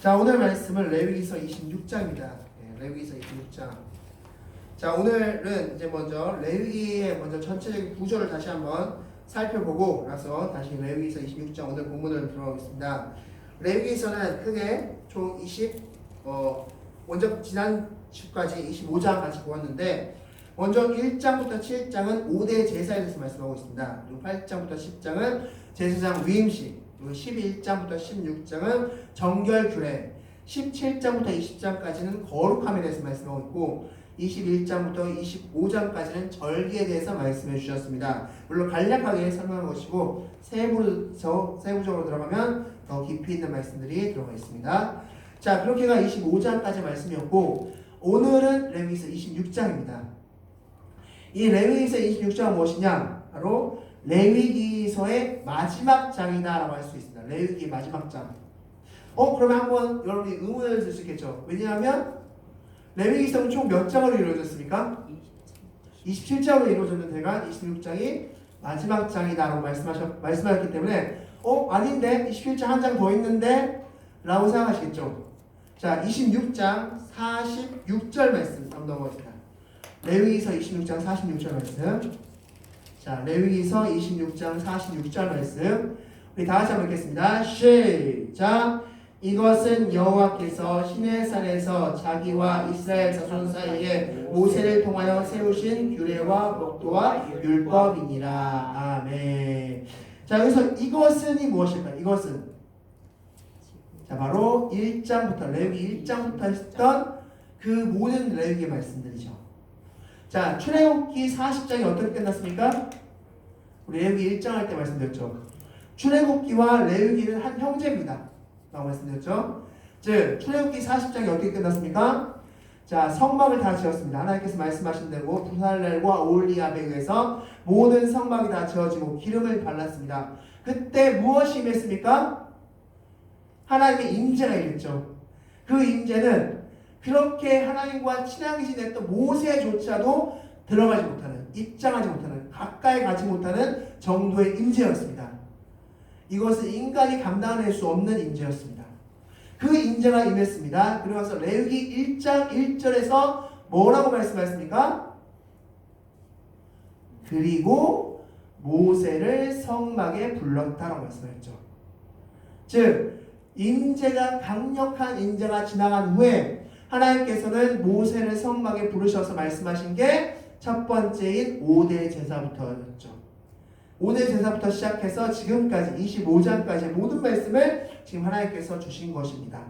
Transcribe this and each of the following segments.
자, 오늘 말씀은 레위기서 26장입니다. 레위기서 26장. 자, 오늘은 이제 먼저 레위기의 먼저 전체적인 구조를 다시 한번 살펴보고 나서 다시 레위기서 26장 오늘 본문으로 들어가겠습니다. 레위기서는 크게 총 먼저 지난 주까지 25장까지 보았는데 먼저 1장부터 7장은 5대 제사에 대해서 말씀하고 있습니다. 그리고 8장부터 10장은 제사장 위임식, 그리고 11장부터 16장은 정결 규례, 17장부터 20장까지는 거룩함에 대해서 말씀하고 있고 21장부터 25장까지는 절기에 대해서 말씀해 주셨습니다. 물론 간략하게 설명한 것이고 세부적으로 들어가면 더 깊이 있는 말씀들이 들어가 있습니다. 자, 그렇게가 25장까지 말씀이었고 오늘은 레위기서 26장입니다. 이 레위기서 26장은 무엇이냐? 바로 레위기서의 마지막 장이다라고 할 수 있습니다. 레위기의 마지막 장. 그러면 한번 여러분이 의문을 들 수 있겠죠. 왜냐하면 레위기서는 총 몇 장으로 이루어졌습니까? 27장으로 이루어졌는 데가 26장이 마지막 장이다라고 말씀하셨기 때문에 아닌데 27장 한 장 더 있는데 라고 생각하시겠죠. 자, 26장 46절 말씀 한번 넘어갑니다. 레위기서 26장 46절 말씀. 자, 레위기서 26장 46절 말씀. 우리 다 같이 한번 읽겠습니다. 시작. 이것은 여호와께서 시내산에서 자기와 이스라엘 자손 사이에 모세를 통하여 세우신 규례와 법도와 율법이니라. 아멘. 자, 여기서 이것은이 무엇일까요? 이것은 자, 바로 1장부터 레위기 1장부터 했던 그 모든 레위기 말씀들이죠. 자, 출애굽기 40장이 어떻게 끝났습니까? 우리 레위기 1장 할 때 말씀드렸죠. 출애굽기와 레위기는 한 형제입니다. 라고 말씀드렸죠. 즉, 출애굽기 40장이 어떻게 끝났습니까? 자, 성막을 다 지었습니다. 하나님께서 말씀하신 대로 부살렐과 오홀리압에 의해서 모든 성막이 다 지어지고 기름을 발랐습니다. 그때 무엇이 임했습니까? 하나님의 임재가 임했죠. 그 임재는 그렇게 하나님과 친하게 지냈던 모세조차도 들어가지 못하는, 입장하지 못하는, 가까이 가지 못하는 정도의 임재였습니다. 이것은 인간이 감당할 수 없는 임재였습니다. 그 임재가 임했습니다. 그러면서 레위기 1장 1절에서 뭐라고 말씀하셨습니까? 그리고 모세를 성막에 불렀다라고 말씀했죠. 즉 임재가 강력한 임재가 지나간 후에 하나님께서는 모세를 성막에 부르셔서 말씀하신 게 첫 번째인 5대 제사부터였죠. 5대 제사부터 시작해서 지금까지 25장까지 모든 말씀을 지금 하나님께서 주신 것입니다.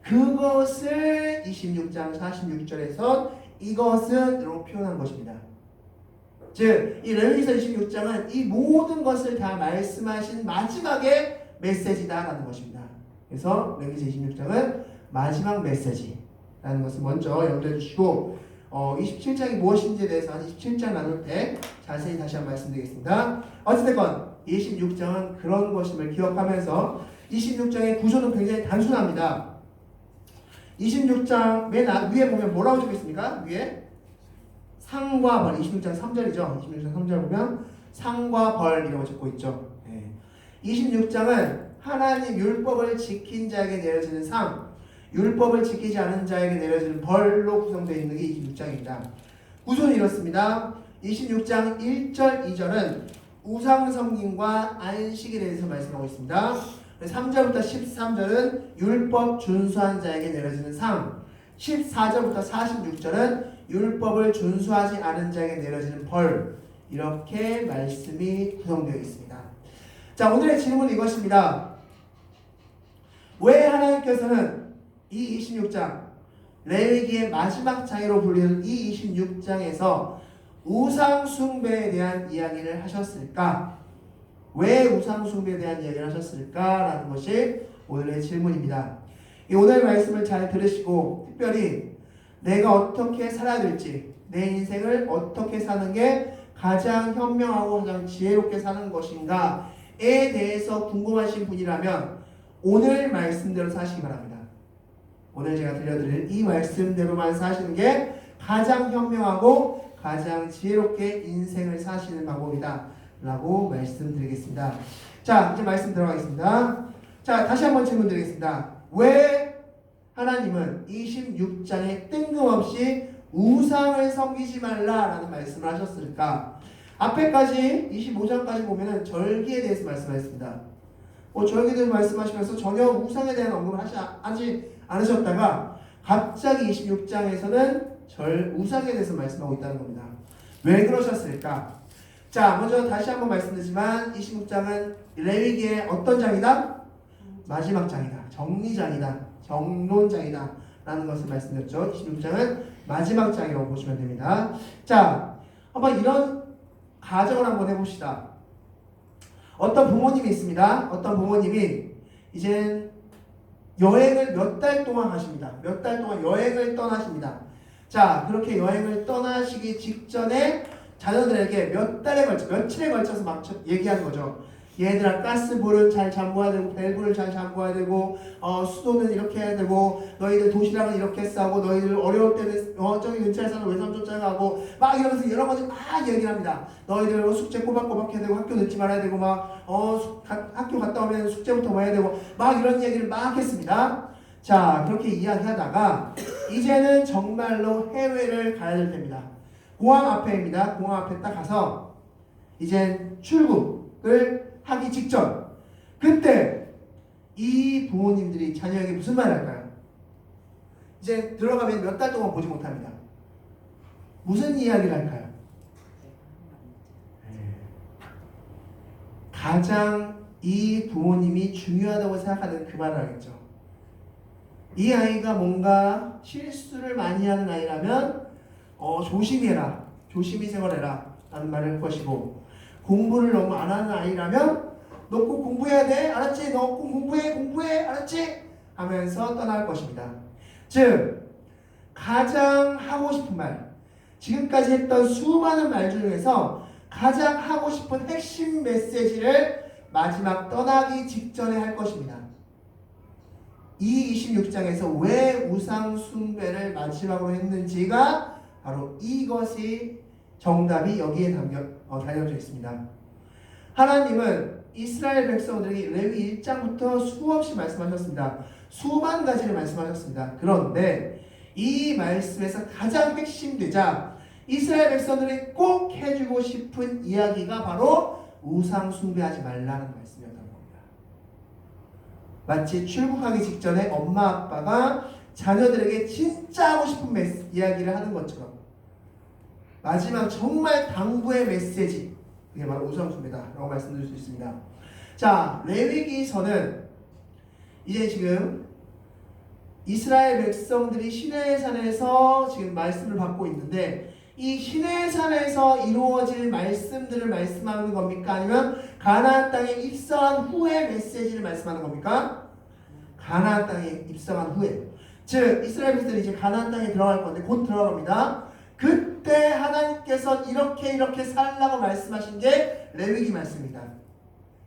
그것을 26장 46절에서 이것은으로 표현한 것입니다. 즉, 이 레위기서 26장은 이 모든 것을 다 말씀하신 마지막의 메시지다라는 것입니다. 그래서 레위기서 26장은 마지막 메시지라는 것을 먼저 염두해 주시고 27장이 무엇인지에 대해서 27장 나눌 때 자세히 다시 한번 말씀드리겠습니다. 어찌됐건 26장은 그런 것임을 기억하면서 26장의 구조는 굉장히 단순합니다. 26장 맨 위에 보면 뭐라고 적혀 있습니까? 위에 상과 벌, 26장 3절이죠. 26장 3절 보면 상과 벌이라고 적고 있죠. 26장은 하나님 율법을 지킨 자에게 내려지는 상, 율법을 지키지 않은 자에게 내려지는 벌로 구성되어 있는 게 26장입니다. 구조는 이렇습니다. 26장 1절, 2절은 우상 섬김과 안식에 대해서 말씀하고 있습니다. 3절부터 13절은 율법 준수한 자에게 내려지는 상, 14절부터 46절은 율법을 준수하지 않은 자에게 내려지는 벌, 이렇게 말씀이 구성되어 있습니다. 자, 오늘의 질문은 이것입니다. 왜 하나님께서는 이 26장, 레위기의 마지막 장으로 불리는 이 26장에서 우상 숭배에 대한 이야기를 하셨을까? 왜 우상 숭배에 대한 이야기를 하셨을까라는 것이 오늘의 질문입니다. 이 오늘 말씀을 잘 들으시고 특별히 내가 어떻게 살아야 될지, 내 인생을 어떻게 사는 게 가장 현명하고 가장 지혜롭게 사는 것인가에 대해서 궁금하신 분이라면 오늘 말씀대로 사시기 바랍니다. 오늘 제가 들려드릴 이 말씀대로만 사시는 게 가장 현명하고 가장 지혜롭게 인생을 사시는 방법이다 라고 말씀드리겠습니다. 자, 이제 말씀 들어가겠습니다. 자, 다시 한번 질문 드리겠습니다. 왜 하나님은 26장에 뜬금없이 우상을 섬기지 말라라는 말씀을 하셨을까? 앞에까지 25장까지 보면은 절기에 대해서 말씀하셨습니다. 절기에 대해서 말씀하시면서 전혀 우상에 대한 언급을 하지 않으셨다가 갑자기 26장에서는 우상에 대해서 말씀하고 있다는 겁니다. 왜 그러셨을까? 자, 먼저 다시 한번 말씀드리지만 26장은 레위기의 어떤 장이다? 마지막 장이다. 정리장이다. 정론장이다. 라는 것을 말씀드렸죠. 26장은 마지막 장이라고 보시면 됩니다. 자, 한번 이런 가정을 한번 해봅시다. 어떤 부모님이 있습니다. 어떤 부모님이 이제 여행을 몇 달 동안 하십니다. 몇 달 동안 여행을 떠나십니다. 자, 그렇게 여행을 떠나시기 직전에 자녀들에게 며칠에 걸쳐서 막 얘기하는 거죠. 얘들아, 가스불은 잘 잠궈야 되고, 밸브를 잘 잠궈야 되고, 수도는 이렇게 해야 되고, 너희들 도시락은 이렇게 싸고, 너희들 어려울 때는 저기 근처에 사는 외삼촌 가고, 막 이러면서 여러 가지 막 얘기를 합니다. 너희들 숙제 꼬박꼬박 해야 되고, 학교 늦지 말아야 되고, 학교 갔다 오면 숙제부터 뭐 해야 되고, 막 이런 얘기를 막 했습니다. 자, 그렇게 이야기하다가 이제는 정말로 해외를 가야 될 때입니다. 공항 앞에입니다. 공항 앞에 딱 가서 이제 출국을 하기 직전, 그때 이 부모님들이 자녀에게 무슨 말을 할까요? 이제 들어가면 몇 달 동안 보지 못합니다. 무슨 이야기를 할까요? 가장 이 부모님이 중요하다고 생각하는 그 말을 하겠죠. 이 아이가 뭔가 실수를 많이 하는 아이라면 조심히 해라, 조심히 생활해라 라는 말을 할 것이고, 공부를 너무 안 하는 아이라면 너 꼭 공부해야 돼, 알았지? 너 꼭 공부해, 알았지? 하면서 떠날 것입니다. 즉, 가장 하고 싶은 말, 지금까지 했던 수많은 말 중에서 가장 하고 싶은 핵심 메시지를 마지막 떠나기 직전에 할 것입니다. 이 26장에서 왜 우상 숭배를 마지막으로 했는지가 바로 이것이 정답이 여기에 달려져 있습니다. 하나님은 이스라엘 백성들에게 레위 1장부터 수없이 말씀하셨습니다. 수만 가지를 말씀하셨습니다. 그런데 이 말씀에서 가장 핵심되자 이스라엘 백성들이 꼭 해주고 싶은 이야기가 바로 우상 숭배하지 말라는 말씀이었던 겁니다. 마치 출국하기 직전에 엄마 아빠가 자녀들에게 진짜 하고 싶은 이야기를 하는 것처럼 마지막 정말 당부의 메시지, 그게 바로 우상 숭배다라고 말씀드릴 수 있습니다. 자, 레위기서는 이제 지금 이스라엘 백성들이 시내산에서 지금 말씀을 받고 있는데, 이 시내산에서 이루어질 말씀들을 말씀하는 겁니까? 아니면 가나안 땅에 입성한 후의 메시지를 말씀하는 겁니까? 가나안 땅에 입성한 후에. 즉, 이스라엘 백성들이 이제 가나안 땅에 들어갈 건데 곧 들어갑니다. 그때 하나님께서 이렇게 살라고 말씀하신 게 레위기 말씀입니다.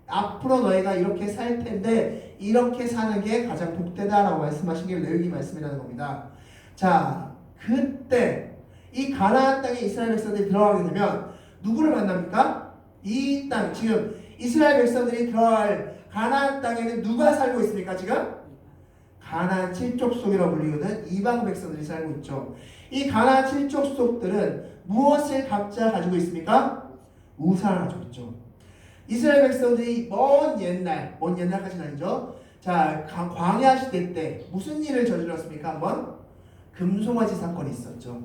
앞으로 너희가 이렇게 살 텐데 이렇게 사는 게 가장 복되다라고 말씀하신 게 레위기 말씀이라는 겁니다. 자, 그때 이 가나안 땅에 이스라엘 백성들이 들어가게 되면 누구를 만납니까? 이 땅, 지금 이스라엘 백성들이 들어갈 가나안 땅에는 누가 살고 있습니까? 지금? 가나안 7족속이라고 불리거든. 이방 백성들이 살고 있죠. 이 가나안 7족속들은 무엇을 각자 가지고 있습니까? 우상을 가지고 있죠. 이스라엘 백성들이 먼 옛날까지는 아니죠. 자, 광야 시대 때 무슨 일을 저질렀습니까? 한번 금송아지 사건이 있었죠.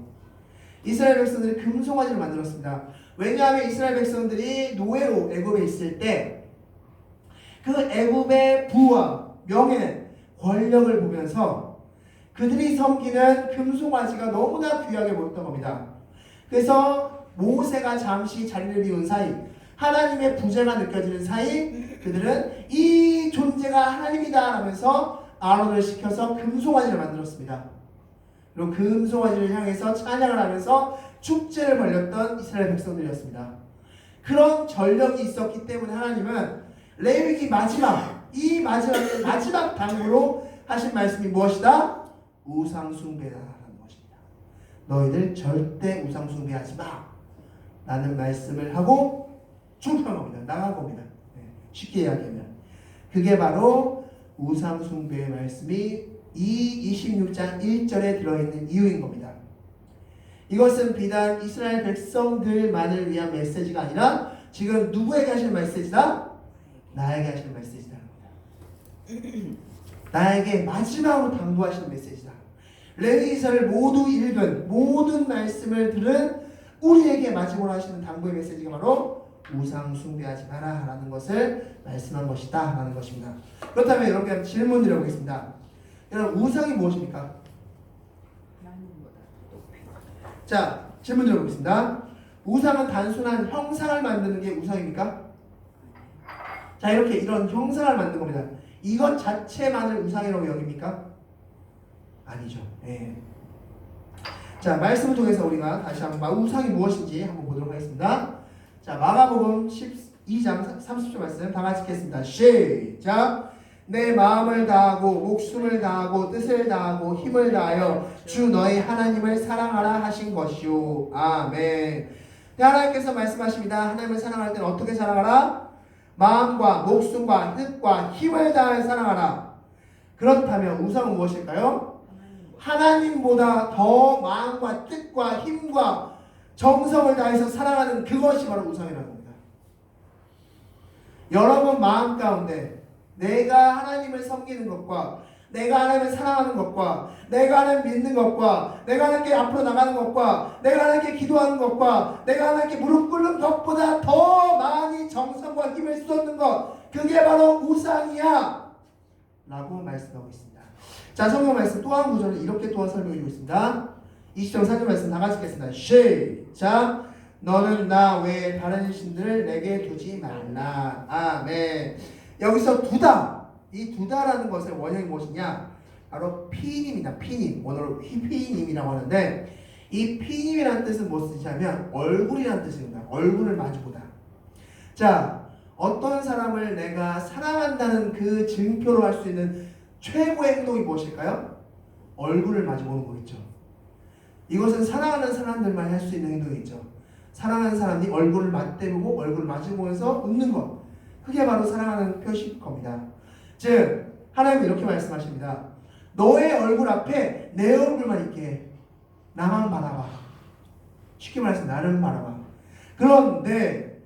이스라엘 백성들이 금송아지를 만들었습니다. 왜냐하면 이스라엘 백성들이 노예로 애굽에 있을 때 그 애굽의 부와 명예, 권력을 보면서 그들이 섬기는 금송아지가 너무나 귀하게 보였던 겁니다. 그래서 모세가 잠시 자리를 비운 사이, 하나님의 부재가 느껴지는 사이, 그들은 이 존재가 하나님이다 하면서 아론을 시켜서 금송아지를 만들었습니다. 그리고 금송아지를 향해서 찬양을 하면서 축제를 벌였던 이스라엘 백성들이었습니다. 그런 전력이 있었기 때문에 하나님은 레위기 마지막 당부로 하신 말씀이 무엇이다? 우상 숭배다라는 것입니다. 너희들 절대 우상 숭배하지 마 라는 말씀을 하고 출국한 겁니다. 나간 겁니다. 쉽게 이야기하면 그게 바로 우상 숭배의 말씀이 이 26장 1절에 들어있는 이유인 겁니다. 이것은 비단 이스라엘 백성들만을 위한 메시지가 아니라 지금 누구에게 하시는 메시지다? 나에게 하시는 메시지라는 겁니다. 나에게 마지막으로 당부하시는 메시지다. 레위기서를 모두 읽은 모든 말씀을 들은 우리에게 마지막으로 하시는 당부의 메시지가 바로 우상 숭배하지 마라 라는 것을 말씀한 것이다 라는 것입니다. 그렇다면 여러분께 질문 드려보겠습니다. 여러분, 우상이 무엇입니까? 자, 질문 드려보겠습니다. 우상은 단순한 형상을 만드는 게 우상입니까? 자, 이렇게 이런 형상을 만든 겁니다. 이것 자체만을 우상이라고 여깁니까? 아니죠. 예. 자, 말씀을 통해서 우리가 다시 한번 우상이 무엇인지 한번 보도록 하겠습니다. 자, 마가복음 12장 30절 말씀 다 같이 읽겠습니다. 시작! 내 마음을 다하고 목숨을 다하고 뜻을 다하고 힘을 다하여 주 너희 하나님을 사랑하라 하신 것이요. 아멘. 하나님께서 말씀하십니다. 하나님을 사랑할 때는 어떻게 사랑하라? 마음과 목숨과 뜻과 힘을 다하여 사랑하라. 그렇다면 우상은 무엇일까요? 하나님보다 더 마음과 뜻과 힘과 정성을 다해서 사랑하는 그것이 바로 우상이라는 겁니다. 여러분 마음 가운데 내가 하나님을 섬기는 것과 내가 하나님을 사랑하는 것과 내가 하나님을 믿는 것과 내가 하나님께 앞으로 나가는 것과 내가 하나님께 기도하는 것과 내가 하나님께 무릎 꿇는 것보다 더 많이 정성과 힘을 쏟는 것, 그게 바로 우상이야 라고 말씀하고 있습니다. 자, 성경 말씀 또 한 구절을 이렇게 또한 설명해 주고 있습니다. 20절 3절 말씀 다 같이 읽겠습니다. 시작! 너는 나 외에 다른 신들을 내게 두지 말라. 아멘. 여기서 두다, 이 두다라는 것의 원형이 무엇이냐? 바로 피님이다. 피님, 원어로 피님이라고 하는데 이 피님이라는 뜻은 무엇을 뜻하면 얼굴이라는 뜻입니다. 얼굴을 마주보다. 자, 어떤 사람을 내가 사랑한다는 그 증표로 할 수 있는 최고의 행동이 무엇일까요? 얼굴을 마주보는 거겠죠. 이것은 사랑하는 사람들만 할 수 있는 행동이죠. 사랑하는 사람이 얼굴을 맞대보고 얼굴을 마주보면서 웃는 것, 그게 바로 사랑하는 표시일 겁니다. 즉 하나님은 이렇게 말씀하십니다. 너의 얼굴 앞에 내 얼굴만 있게 나만 바라봐. 쉽게 말해서 나를 바라봐. 그런데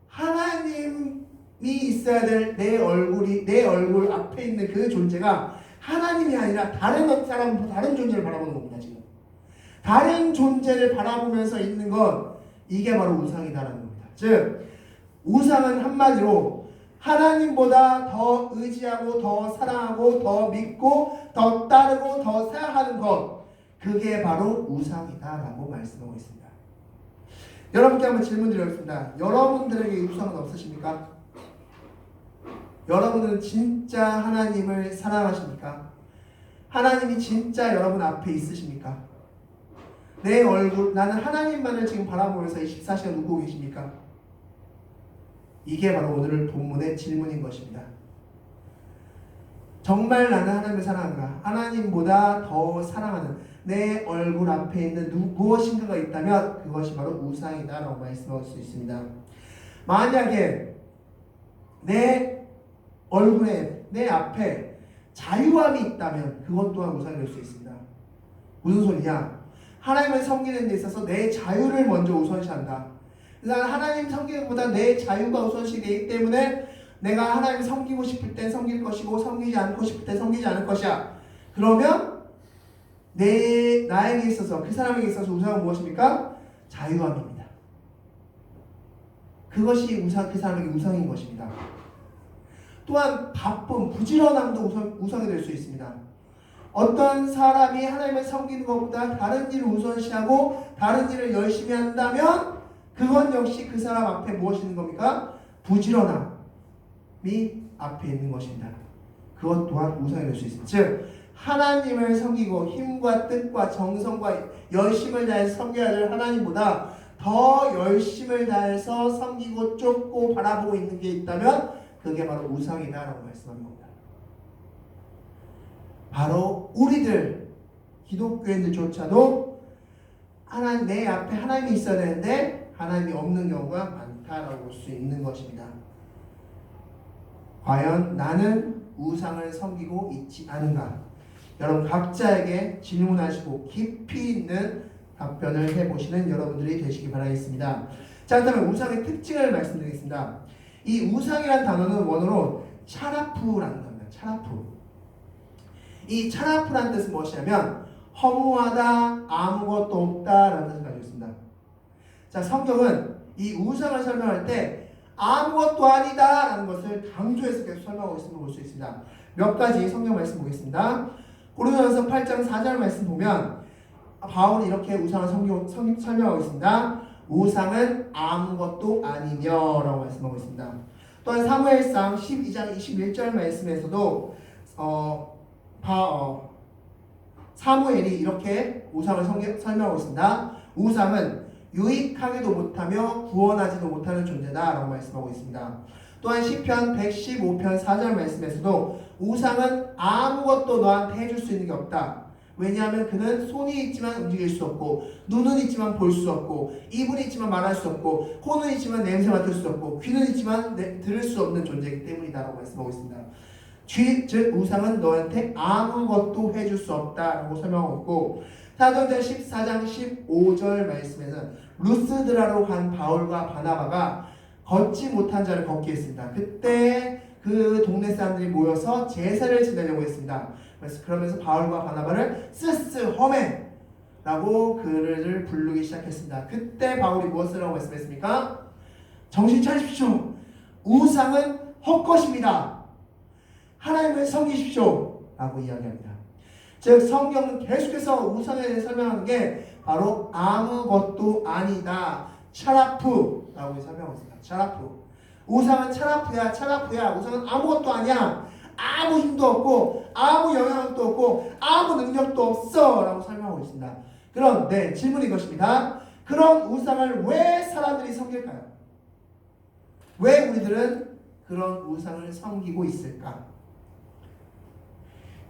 하나님이 있어야 될 내 얼굴이, 내 얼굴 앞에 있는 그 존재가 하나님이 아니라 다른 사람, 다른 존재를 바라보는 겁니다. 지금 다른 존재를 바라보면서 있는 것, 이게 바로 우상이다라는 겁니다. 즉 우상은 한마디로 하나님보다 더 의지하고 더 사랑하고 더 믿고 더 따르고 더 생각하는 것, 그게 바로 우상이다라고 말씀하고 있습니다. 여러분께 한번 질문 드리겠습니다. 여러분들에게 우상은 없으십니까? 여러분은 진짜 하나님을 사랑하십니까? 하나님이 진짜 여러분 앞에 있으십니까? 내 얼굴, 나는 하나님만을 지금 바라보면서 24시간 웃고 계십니까? 이게 바로 오늘 본문의 질문인 것입니다. 정말 나는 하나님을 사랑하는가? 하나님보다 더 사랑하는 내 얼굴 앞에 있는 무엇인가가 있다면 그것이 바로 우상이다 라고 말씀할 수 있습니다. 만약에 내 얼굴에, 내 앞에 자유함이 있다면 그것 또한 우상이 될 수 있습니다. 무슨 소리냐? 하나님을 섬기는 데 있어서 내 자유를 먼저 우선시한다. 나는 하나님 섬기는 것보다 내 자유가 우선시되기 때문에 내가 하나님 섬기고 싶을 땐 섬길 것이고 섬기지 않고 싶을 땐 섬기지 않을 것이야. 그러면 나에게 있어서, 그 사람에게 있어서 우상은 무엇입니까? 자유함입니다. 그것이 그 사람에게 우상인 것입니다. 또한 바쁨, 부지런함도 우상이 될 수 있습니다. 어떤 사람이 하나님을 섬기는 것보다 다른 일을 우선시하고 다른 일을 열심히 한다면 그건 역시 그 사람 앞에 무엇이 있는 겁니까? 부지런함이 앞에 있는 것입니다. 그것 또한 우상이 될 수 있습니다. 즉 하나님을 섬기고 힘과 뜻과 정성과 열심을 다해서 섬겨야 될 하나님보다 더 열심을 다해서 섬기고 쫓고 바라보고 있는 게 있다면 그게 바로 우상이다라고 말씀하는 겁니다. 바로 우리들 기독교인들조차도 하나님, 내 앞에 하나님이 있어야 되는데 하나님이 없는 경우가 많다라고 볼 수 있는 것입니다. 과연 나는 우상을 섬기고 있지 않은가? 여러분 각자에게 질문하시고 깊이 있는 답변을 해보시는 여러분들이 되시기 바라겠습니다. 자, 그다음에 우상의 특징을 말씀드리겠습니다. 이 우상이라는 단어는 원어로 차라프라는 단어입니다. 차라프. 이 차라프라는 뜻은 무엇이냐면 허무하다, 아무것도 없다라는 뜻을 가지고 있습니다. 자, 성경은 이 우상을 설명할 때 아무것도 아니다라는 것을 강조해서 계속 설명하고 있음을 볼 수 있습니다. 몇 가지 성경 말씀 보겠습니다. 고린도전서 8장 4절 말씀 보면 바울이 이렇게 우상을 설명하고 있습니다. 우상은 아무것도 아니며 라고 말씀하고 있습니다. 또한 사무엘상 12장 21절 말씀에서도 사무엘이 이렇게 우상을 설명하고 있습니다. 우상은 유익하기도 못하며 구원하지도 못하는 존재다 라고 말씀하고 있습니다. 또한 시편 115편 4절 말씀에서도 우상은 아무것도 너한테 해줄 수 있는 게 없다. 왜냐하면 그는 손이 있지만 움직일 수 없고, 눈은 있지만 볼 수 없고, 입은 있지만 말할 수 없고, 코는 있지만 냄새 맡을 수 없고, 귀는 있지만 들을 수 없는 존재이기 때문이다 라고 말씀하고 있습니다. 즉 우상은 너한테 아무것도 해줄 수 없다라고 설명하고 있고, 사도행전 14장 15절 말씀에는 루스드라로 간 바울과 바나바가 걷지 못한 자를 걷게 했습니다. 그때 그 동네 사람들이 모여서 제사를 지내려고 했습니다. 그러면서 바울과 바나바를 스스 험해 라고 그를 부르기 시작했습니다. 그때 바울이 무엇을 하고 말씀했습니까? 정신 차리십시오. 우상은 헛것입니다. 하나님을 섬기십시오 라고 이야기합니다. 즉 성경은 계속해서 우상에 대해 설명하는 게 바로 아무것도 아니다, 차라프 라고 설명하고 있습니다. 차라프. 우상은 차라프야, 차라프야. 우상은 아무것도 아니야. 아무 힘도 없고 아무 영향력도 없고 아무 능력도 없어 라고 설명하고 있습니다. 그런데 질문이 이것입니다. 그런 우상을 왜 사람들이 섬길까요? 왜 우리들은 그런 우상을 섬기고 있을까?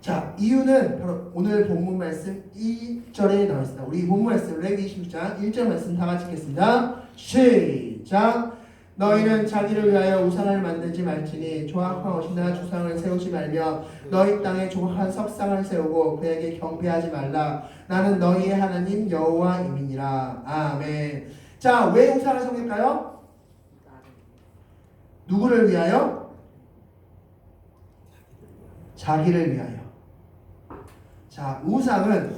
자, 이유는 바로 오늘 본문 말씀 2절에 나와 있습니다. 우리 본문 말씀 레위기 26장 1절 말씀 다 같이 읽겠습니다. 시작. 너희는 자기를 위하여 우상을 만들지 말지니 조악하옵시나 주상을 세우지 말며 너희 땅에 조악한 석상을 세우고 그에게 경배하지 말라. 나는 너희의 하나님 여호와임이니라. 아멘. 자, 왜 우상을 섬길까요? 누구를 위하여? 자기를 위하여. 자, 우상은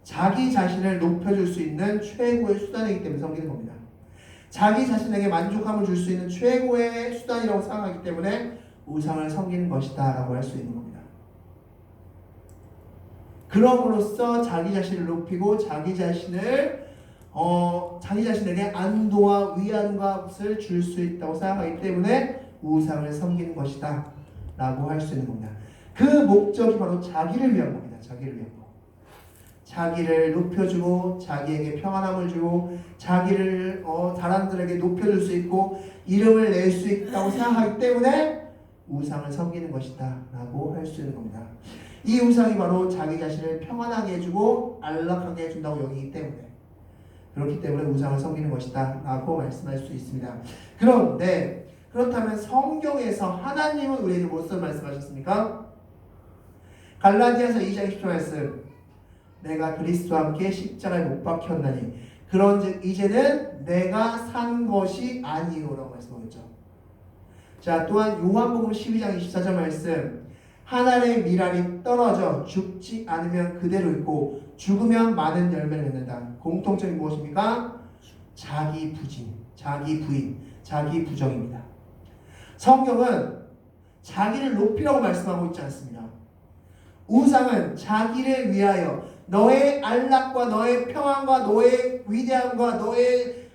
자기 자신을 높여줄 수 있는 최고의 수단이기 때문에 섬기는 겁니다. 자기 자신에게 만족감을 줄 수 있는 최고의 수단이라고 생각하기 때문에 우상을 섬기는 것이다 라고 할 수 있는 겁니다. 그럼으로써 자기 자신을 높이고 자기 자신에게 안도와 위안감을 줄 수 있다고 생각하기 때문에 우상을 섬기는 것이다 라고 할 수 있는 겁니다. 그 목적이 바로 자기를 위한 겁니다. 자기를 위한 거. 자기를 높여주고 자기에게 평안함을 주고 자기를 사람들에게 높여줄 수 있고 이름을 낼 수 있다고 생각하기 때문에 우상을 섬기는 것이다 라고 할 수 있는 겁니다. 이 우상이 바로 자기 자신을 평안하게 해주고 안락하게 해준다고 여기기 때문에, 그렇기 때문에 우상을 섬기는 것이다 라고 말씀할 수 있습니다. 그런데 그렇다면 성경에서 하나님은 우리에게 무엇을 말씀하셨습니까? 갈라디아서 2장 20절 말씀, 내가 그리스도와 함께 십자가에 못 박혔나니 그런즉 이제는 내가 산 것이 아니오라고 말씀하셨죠. 자, 또한 요한복음 12장 24절 말씀, 하늘의 밀알이 떨어져 죽지 않으면 그대로 있고 죽으면 많은 열매를 맺는다. 공통점이 무엇입니까? 자기 부진, 자기 부인, 자기 부정입니다. 성경은 자기를 높이라고 말씀하고 있지 않습니다. 우상은 자기를 위하여 너의 안락과 너의 평안과 너의 위대함과 너의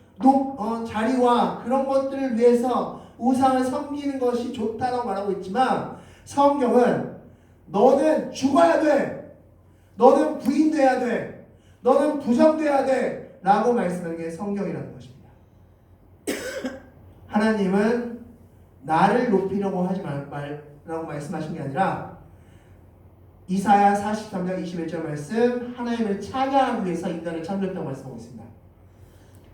자리와 그런 것들을 위해서 우상을 섬기는 것이 좋다라고 말하고 있지만, 성경은 너는 죽어야 돼, 너는 부인돼야 돼, 너는 부정돼야 돼 라고 말씀하는 게 성경이라는 것입니다. 하나님은 나를 높이려고 하지 말라고 말씀하신 게 아니라 이사야 43장 21절 말씀, 하나님을 찬양하기 위해서 인간을 창조했다고 말씀하고 있습니다.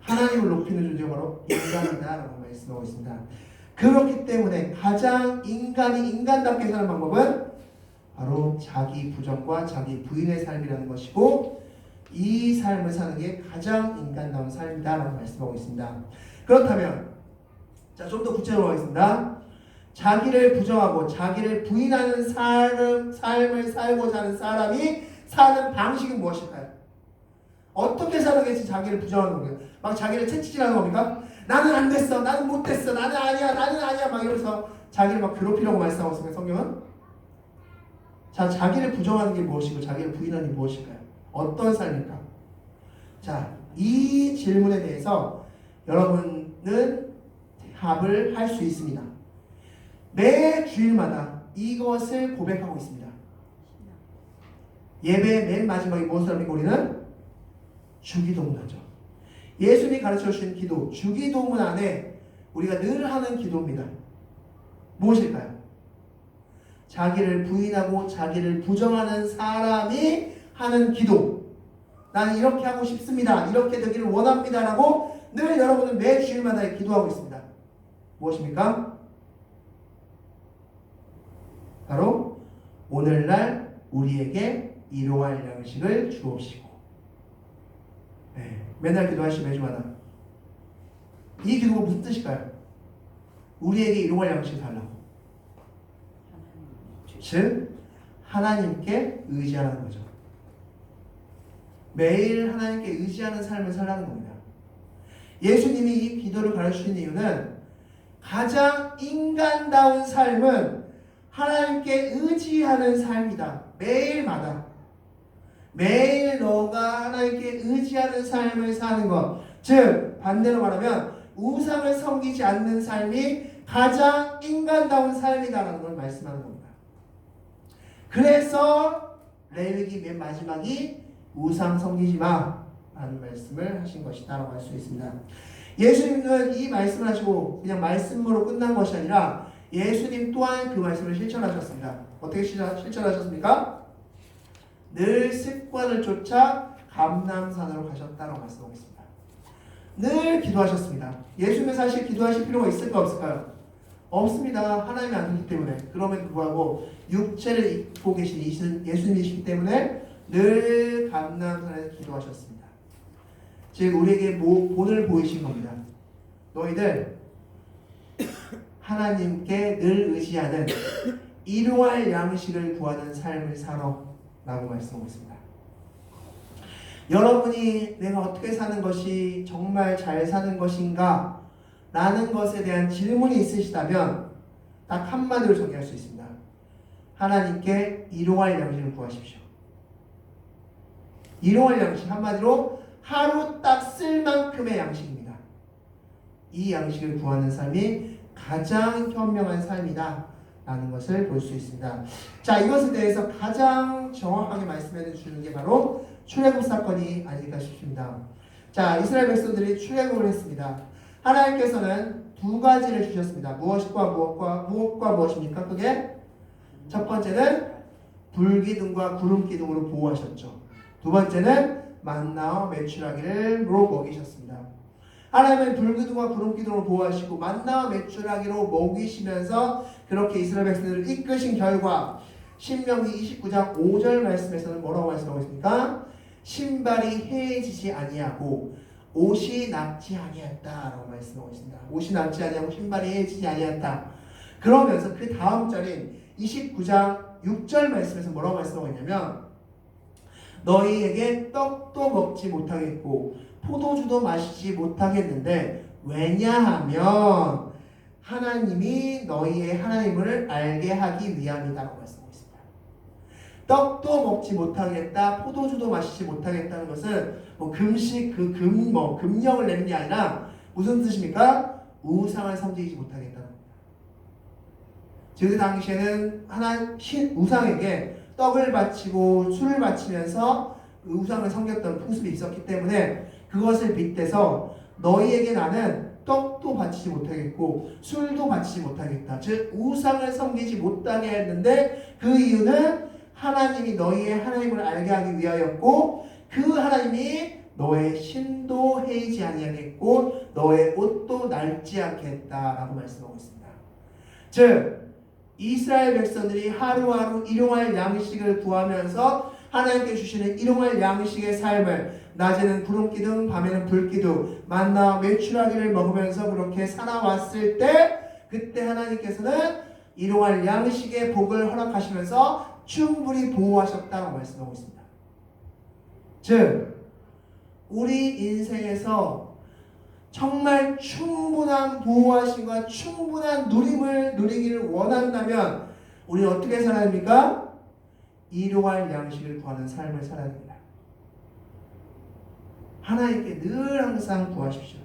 하나님을 높이는 존재가 바로 인간이다 라고 말씀하고 있습니다. 그렇기 때문에 가장 인간이 인간답게 사는 방법은 바로 자기 부정과 자기 부인의 삶이라는 것이고, 이 삶을 사는 게 가장 인간다운 삶이다라고 말씀하고 있습니다. 그렇다면 좀 더 구체적으로 하겠습니다. 자기를 부정하고 자기를 부인하는 삶을 살고자 하는 사람이 사는 방식은 무엇일까요? 어떻게 사는 게 자기를 부정하는 겁니까? 막 자기를 채찍질하는 겁니까? 나는 안 됐어, 나는 못 됐어, 나는 아니야 막 이러면서 자기를 막 괴롭히려고 말씀하고 있습니다. 성경은 자, 자기를 부정하는 게 무엇이고 자기를 부인하는 게 무엇일까요? 어떤 삶일까? 자, 이 질문에 대해서 여러분은 답을 할 수 있습니다. 매 주일마다 이것을 고백하고 있습니다. 예배 맨 마지막에 무엇을 합니까? 우리는 주기도문 하죠. 예수님이 가르쳐 주신 기도, 주기도문 안에 우리가 늘 하는 기도입니다. 무엇일까요? 자기를 부인하고 자기를 부정하는 사람이 하는 기도. 나는 이렇게 하고 싶습니다. 이렇게 되기를 원합니다. 라고 늘 여러분은 매 주일마다 기도하고 있습니다. 무엇입니까? 바로 오늘날 우리에게 일용할 양식을 주옵시고. 네, 맨날 기도하시죠. 매주마다. 이 기도가 무슨 뜻일까요? 우리에게 일용할 양식을 달라고. 즉 하나님께 의지하는 거죠. 매일 하나님께 의지하는 삶을 살라는 겁니다. 예수님이 이 기도를 가르치신 이유는 가장 인간다운 삶은 하나님께 의지하는 삶이다. 매일마다 매일 너가 하나님께 의지하는 삶을 사는 것, 즉 반대로 말하면 우상을 섬기지 않는 삶이 가장 인간다운 삶이다라는 걸 말씀하는 겁니다. 그래서 레위기 맨 마지막이 우상 섬기지 마 라는 말씀을 하신 것이다 라고 할 수 있습니다. 예수님은 이 말씀을 하시고 그냥 말씀으로 끝난 것이 아니라 예수님 또한 그 말씀을 실천하셨습니다. 어떻게 실천하셨습니까? 늘 습관을 쫓아 감람산으로 가셨다라고 말씀하고 있습니다. 늘 기도하셨습니다. 예수님은 사실 기도하실 필요가 있을까 없을까요? 없습니다. 하나님이 아니기 때문에. 그럼에도 불구하고 육체를 입고 계신 예수님이시기 때문에 늘 감람산에서 기도하셨습니다. 즉 우리에게 본을 보이신 겁니다. 너희들 하나님께 늘 의지하는 일용할 양식을 구하는 삶을 살아 라고 말씀하고 있습니다. 여러분이 내가 어떻게 사는 것이 정말 잘 사는 것인가 라는 것에 대한 질문이 있으시다면 딱 한마디로 정리할 수 있습니다. 하나님께 일용할 양식을 구하십시오. 일용할 양식, 한마디로 하루 딱 쓸 만큼의 양식입니다. 이 양식을 구하는 삶이 가장 현명한 삶이다 라는 것을 볼 수 있습니다. 자, 이것에 대해서 가장 정확하게 말씀해 주시는 게 바로 출애굽 사건이 아닐까 싶습니다. 자, 이스라엘 백성들이 출애굽을 했습니다. 하나님께서는 두 가지를 주셨습니다. 무엇과 무엇입니까? 그게 첫 번째는 불기둥과 구름기둥으로 보호하셨죠. 두 번째는 만나와 메추라기로 먹이셨습니다. 하나님은 불기둥과 구름기둥으로 보호하시고 만나와 메추라기로 먹이시면서 그렇게 이스라엘 백성들을 이끄신 결과 신명기 29장 5절 말씀에서는 뭐라고 말씀하고 있습니까? 신발이 해지지 아니하고 옷이 낡지 아니했다라고 말씀하고 있습니다. 옷이 낡지 아니하고 신발이 해지지 아니했다. 그러면서 그 다음 절인 29장 6절 말씀에서 뭐라고 말씀하고 있냐면 너희에게 떡도 먹지 못하겠고 포도주도 마시지 못하겠는데 왜냐하면 하나님이 너희의 하나님을 알게 하기 위함이다라고 말씀하고 있습니다. 떡도 먹지 못하겠다, 포도주도 마시지 못하겠다는 것은 금식 금령을 내는 게 아니라 무슨 뜻입니까? 우상을 섬기지 못하겠다는 겁니다. 그 당시에는 우상에게 떡을 바치고 술을 바치면서 우상을 섬겼던 풍습이 있었기 때문에 그것을 빗대서 너희에게 나는 떡도 바치지 못하겠고 술도 바치지 못하겠다. 즉 우상을 섬기지 못하게 했는데 그 이유는 하나님이 너희의 하나님을 알게 하기 위하였고 그 하나님이 너의 신도 해이지 아니하겠고 너의 옷도 낡지 않겠다라고 말씀하고 있습니다. 즉 이스라엘 백성들이 하루하루 일용할 양식을 구하면서 하나님께 주시는 일용할 양식의 삶을 낮에는 구름기둥 밤에는 불기둥 만나 메추라기를 먹으면서 그렇게 살아왔을 때 그때 하나님께서는 일용할 양식의 복을 허락하시면서 충분히 보호하셨다고 말씀하고 있습니다. 즉 우리 인생에서 정말 충분한 보호하심과 충분한 누림을 누리기를 원한다면 우리는 어떻게 살아야 됩니까? 일용할 양식을 구하는 삶을 살아야 됩니다. 하나님께 늘 항상 구하십시오.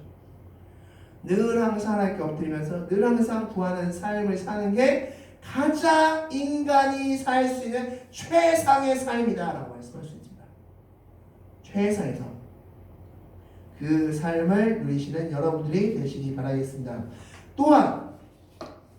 늘 항상 하나님께 엎드리면서 늘 항상 구하는 삶을 사는 게 가장 인간이 살 수 있는 최상의 삶이다 라고 말씀할 수 있습니다. 최상의 삶. 그 삶을 누리시는 여러분들이 되시기 바라겠습니다. 또한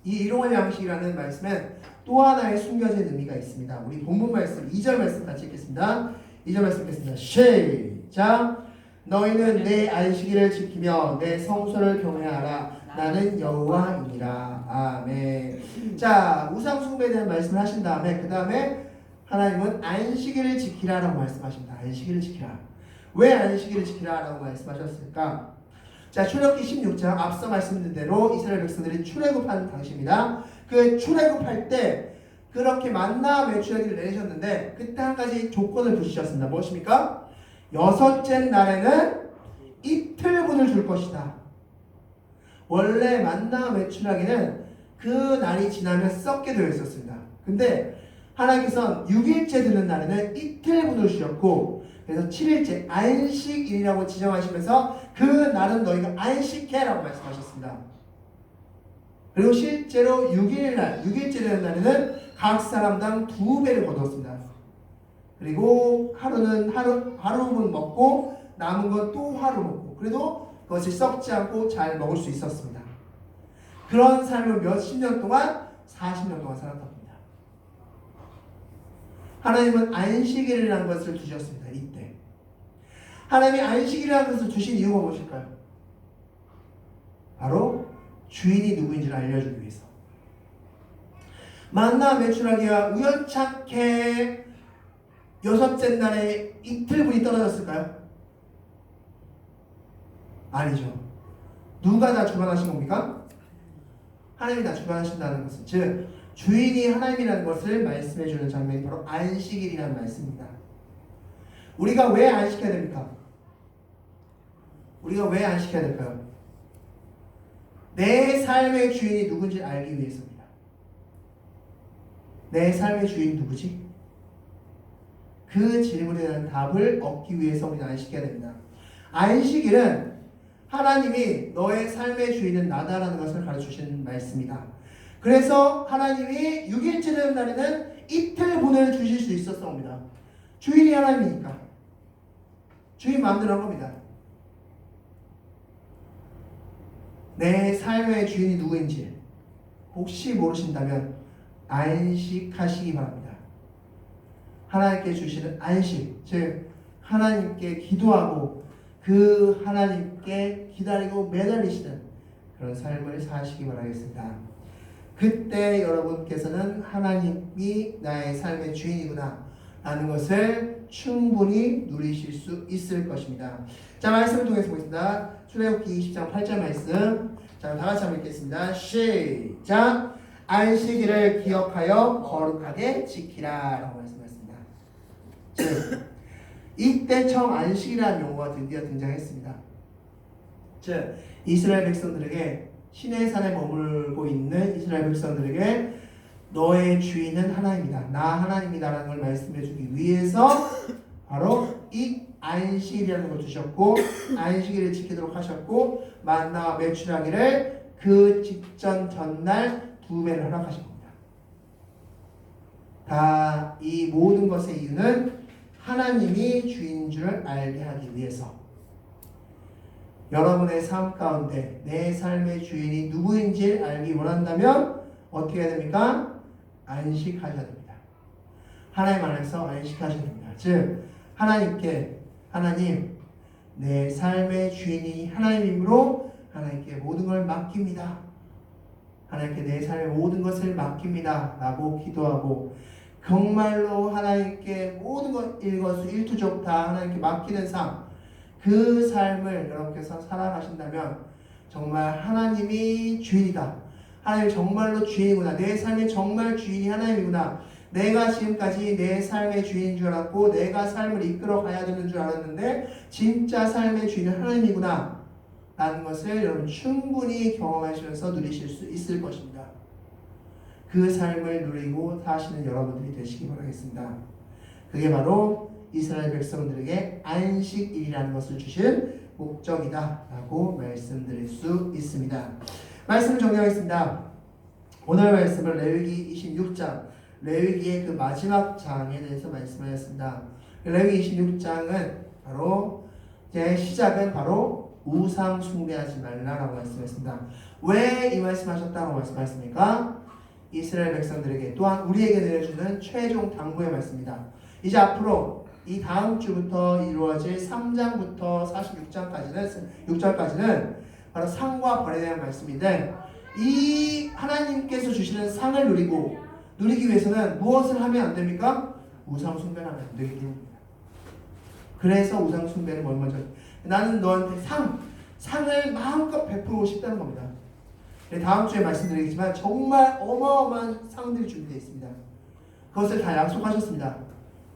이 일용할 양식이라는 말씀엔 또 하나의 숨겨진 의미가 있습니다. 우리 본문 말씀 2절 말씀 같이 읽겠습니다. 2절 말씀 읽겠습니다. 시작. 너희는 내 안식일을 지키며 내 성소를 경외하라. 나는 여호와이니라. 아멘. 자, 우상 숭배에 대한 말씀을 하신 다음에 그 다음에 하나님은 안식일을 지키라라고 말씀하십니다. 안식일을 지키라. 왜 안식일을 지키라라고 말씀하셨을까? 자, 출애굽기 16장 앞서 말씀드린 대로 이스라엘 백성들이 출애굽하는 당시입니다. 그 출애굽할 때 그렇게 만나 메추라기를 내리셨는데 그때 한 가지 조건을 붙이셨습니다. 무엇입니까? 여섯째 날에는 이틀분을 줄 것이다. 원래 만나 메추라기는 그 날이 지나면 썩게 되어 있었습니다. 근데 하나님께서는 6일째 되는 날에는 이틀분을 주셨고 그래서 7일째 안식일이라고 지정하시면서 그 날은 너희가 안식해라고 말씀하셨습니다. 그리고 실제로 6일째 되는 날에는 각 사람당 2배를 거두었습니다. 그리고 하루는 먹고 남은 건 또 하루 먹고 그래도 그것이 썩지 않고 잘 먹을 수 있었습니다. 그런 삶을 몇십 년 동안 40년 동안 살았던 겁니다. 하나님은 안식일이라는 것을 주셨습니다. 이때 하나님이 안식일이라는 것을 주신 이유가 무엇일까요? 바로 주인이 누구인지를 알려주기 위해서. 만나 메추라기가 우연찮게 여섯째 날에 이틀분이 떨어졌을까요? 아니죠. 누가 다 주관하신 겁니까? 하나님이 다 주관하신다는 것은 즉 주인이 하나님이라는 것을 말씀해주는 장면이 바로 안식일이라는 말씀입니다. 우리가 왜 안식해야 됩니까? 우리가 왜 안식해야 될까요? 내 삶의 주인이 누군지 알기 위해서입니다. 내 삶의 주인이 누구지? 그 질문에 대한 답을 얻기 위해서 우리는 안식해야 됩니다. 안식일은 하나님이 너의 삶의 주인은 나다라는 것을 가르쳐주신 말씀이다. 그래서 하나님이 6일째 되는 날에는 이틀분을 주실 수 있었습니다. 주인이 하나님이니까. 주인 마음대로 한 겁니다. 내 삶의 주인이 누구인지 혹시 모르신다면 안식하시기 바랍니다. 하나님께 주시는 안식, 즉 하나님께 기도하고 그 하나님께 기다리고 매달리시는 그런 삶을 사시기 바라겠습니다. 그때 여러분께서는 하나님이 나의 삶의 주인이구나 라는 것을 충분히 누리실 수 있을 것입니다. 자, 말씀을 통해서 보겠습니다. 출애굽기 20장 8절 말씀. 자, 다 같이 한번 읽겠습니다. 시작. 안식일을 기억하여 거룩하게 지키라 라고 말씀하셨습니다. 이때 처음 안식이라는 용어가 드디어 등장했습니다. 즉 이스라엘 백성들에게 시내산에 머물고 있는 이스라엘 백성들에게 너의 주인은 하나님이다. 나 하나님이다라는 걸 말씀해 주기 위해서 바로 이 안식일이라는 걸 주셨고 안식일을 지키도록 하셨고 만나와 메추라기를 그 직전 전날 2배를 허락하신 겁니다. 다 이 모든 것의 이유는 하나님이 주인 줄을 알게 하기 위해서. 여러분의 삶 가운데 내 삶의 주인이 누구인지 알기 원한다면 어떻게 해야 됩니까? 안식하셔야 됩니다. 하나님 안에서 안식하셔야 됩니다. 즉 하나님께 하나님 내 삶의 주인이 하나님이므로 하나님께 모든 걸 맡깁니다. 하나님께 내 삶의 모든 것을 맡깁니다 라고 기도하고 정말로 하나님께 모든 것 일거수일투족 다 하나님께 맡기는 삶, 그 삶을 여러분께서 살아가신다면 정말 하나님이 주인이다, 하나님 정말로 주인이구나, 내 삶의 정말 주인이 하나님이구나, 내가 지금까지 내 삶의 주인인 줄 알았고 내가 삶을 이끌어 가야 되는 줄 알았는데 진짜 삶의 주인은 하나님이구나 라는 것을 여러분 충분히 경험하시면서 누리실 수 있을 것입니다. 그 삶을 누리고 사시는 여러분들이 되시기 바라겠습니다. 그게 바로 이스라엘 백성들에게 안식일이라는 것을 주신 목적이다 라고 말씀드릴 수 있습니다. 말씀을 정리하겠습니다. 오늘 말씀은 레위기 26장, 레위기의 그 마지막 장에 대해서 말씀하였습니다. 레위기 26장은 바로 제 시작은 바로 우상 숭배하지 말라라고 말씀했습니다. 왜 이 말씀하셨다고 말씀하셨습니까? 이스라엘 백성들에게 또한 우리에게 내려주는 최종 당부의 말씀입니다. 이제 앞으로 이 다음 주부터 이루어질 3장부터 6절까지는 바로 상과 벌에 대한 말씀인데, 이 하나님께서 주시는 상을 누리기 위해서는 무엇을 하면 안 됩니까? 우상 숭배를 하면 안 되기 때문입니다. 그래서 우상 숭배는 먼저 나는 너한테 상을 마음껏 베풀고 싶다는 겁니다. 다음 주에 말씀드리겠지만 정말 어마어마한 상들이 준비되어 있습니다. 그것을 다 약속하셨습니다.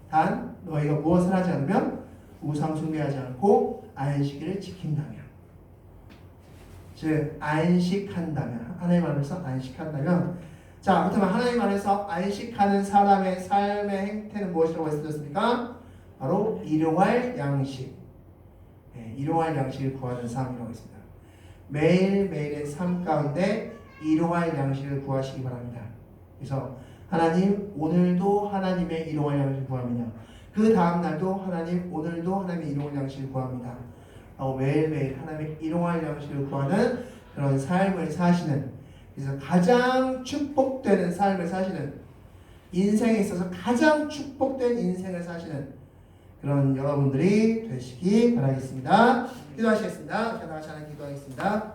단 너희가 무엇을 하지 않으면, 우상 숭배하지 않고 안식일을 지킨다면, 즉 안식한다면, 하나님 안에서 안식한다면, 자 그렇다면 하나님 안에서 안식하는 사람의 삶의 행태는 무엇이라고 말씀드렸습니까? 바로 일용할 양식, 일용할 양식을 구하는 삶이라고 했습니다. 매일매일의 삶 가운데 일용할 양식을 구하시기 바랍니다. 그래서 하나님 오늘도 하나님의 일용할 양식을 구합니다. 그 다음 날도 하나님 오늘도 하나님의 일용할 양식을 구합니다. 매일매일 하나님의 일용할 양식을 구하는 그런 삶을 사시는, 그래서 가장 축복되는 삶을 사시는, 인생에 있어서 가장 축복된 인생을 사시는 그런 여러분들이 되시기 바라겠습니다. 기도하시겠습니다. 다 같이 하나 기도하겠습니다.